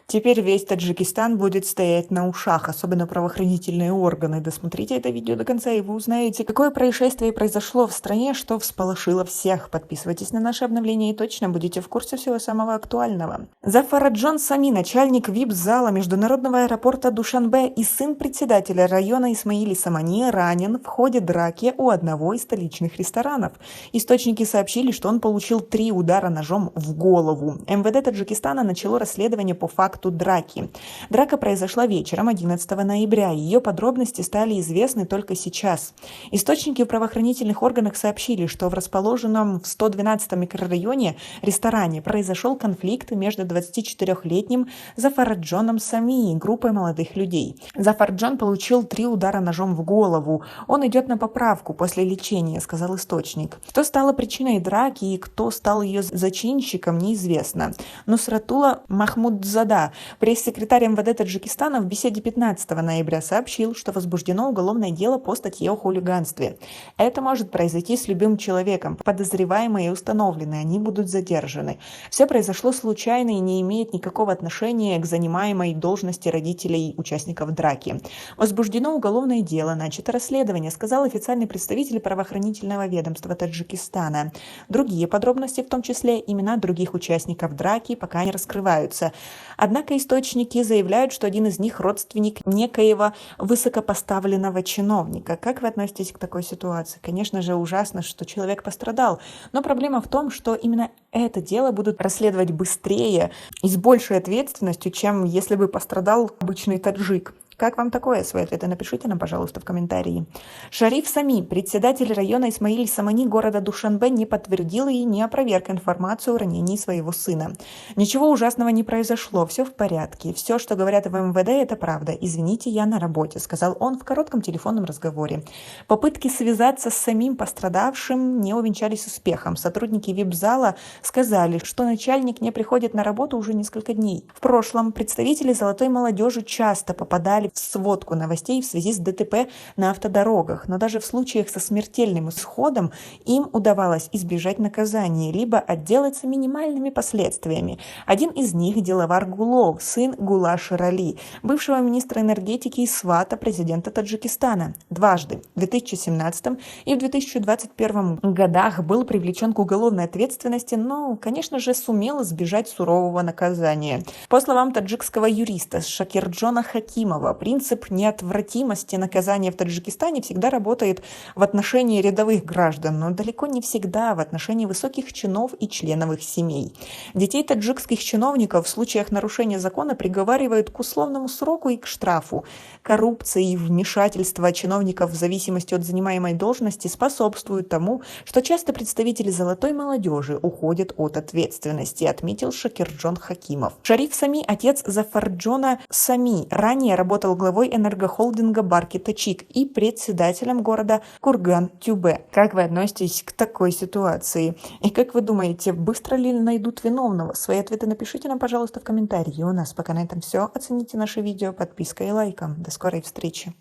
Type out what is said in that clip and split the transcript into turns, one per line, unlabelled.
Теперь весь Таджикистан будет стоять на ушах, особенно правоохранительные органы. Досмотрите это видео до конца, и вы узнаете, какое происшествие произошло в стране, что всполошило всех. Подписывайтесь на наши обновления и точно будете в курсе всего самого актуального. Зафараджон Сами, начальник вип-зала международного аэропорта Душанбе и сын председателя района Исмаили Самани, ранен в ходе драки у одного из столичных ресторанов. Источники сообщили, что он получил 3 удара ножом в голову. МВД Таджикистана начало расследование по факту драки. Драка произошла вечером 11 ноября. Ее подробности стали известны только сейчас. Источники в правоохранительных органах сообщили, что в расположенном в 112-м микрорайоне ресторане произошел конфликт между 24-летним Зафараджоном Сами и группой молодых людей. Зафарджон получил 3 удара ножом в голову. Он идет на поправку после лечения, сказал источник. Что стало причиной драки и кто стал ее зачинщиком, неизвестно. Нусратула Махмудзада, пресс-секретарь МВД Таджикистана, в беседе 15 ноября сообщил, что возбуждено уголовное дело по статье о хулиганстве. Это может произойти с любым человеком. Подозреваемые установлены, они будут задержаны. Все произошло случайно и не имеет никакого отношения к занимаемой должности родителей участников драки. Возбуждено уголовное дело, начато расследование, сказал официальный представитель правоохранительного ведомства Таджикистана. Другие подробности, в том числе имена других участников драки, пока не раскрываются. Однако источники заявляют, что один из них родственник некоего высокопоставленного чиновника. Как вы относитесь к такой ситуации? Конечно же, ужасно, что человек пострадал, но проблема в том, что именно это дело будут расследовать быстрее и с большей ответственностью, чем если бы пострадал обычный таджик. Как вам такое? Свои ответы напишите нам, пожалуйста, в комментарии. Шариф Сами, председатель района Исмаили Самани города Душанбе, не подтвердил и не опроверг информацию о ранении своего сына. Ничего ужасного не произошло, все в порядке. Все, что говорят в МВД, это правда. Извините, я на работе, сказал он в коротком телефонном разговоре. Попытки связаться с самим пострадавшим не увенчались успехом. Сотрудники вип-зала сказали, что начальник не приходит на работу уже несколько дней. В прошлом представители золотой молодежи часто попадали в сводку новостей в связи с ДТП на автодорогах, но даже в случаях со смертельным исходом им удавалось избежать наказания, либо отделаться минимальными последствиями. Один из них – Дилавар Гулов, сын Гула Ширали, бывшего министра энергетики и свата президента Таджикистана. Дважды, в 2017 и в 2021 годах, был привлечен к уголовной ответственности, но, конечно же, сумел избежать сурового наказания. По словам таджикского юриста Шакирджона Хакимова, принцип неотвратимости наказания в Таджикистане всегда работает в отношении рядовых граждан, но далеко не всегда в отношении высоких чинов и членов их семей. Детей таджикских чиновников в случаях нарушения закона приговаривают к условному сроку и к штрафу. Коррупция и вмешательство чиновников в зависимости от занимаемой должности способствуют тому, что часто представители золотой молодежи уходят от ответственности, отметил Шакирджон Хакимов. Шариф Сами, отец Зафарджона Сами, ранее работал главой энергохолдинга Барки Тачик и председателем города Курган-Тюбе. Как вы относитесь к такой ситуации? И как вы думаете, быстро ли найдут виновного? Свои ответы напишите нам, пожалуйста, в комментарии. У нас пока на этом все. Оцените наше видео подпиской и лайком. До скорой встречи.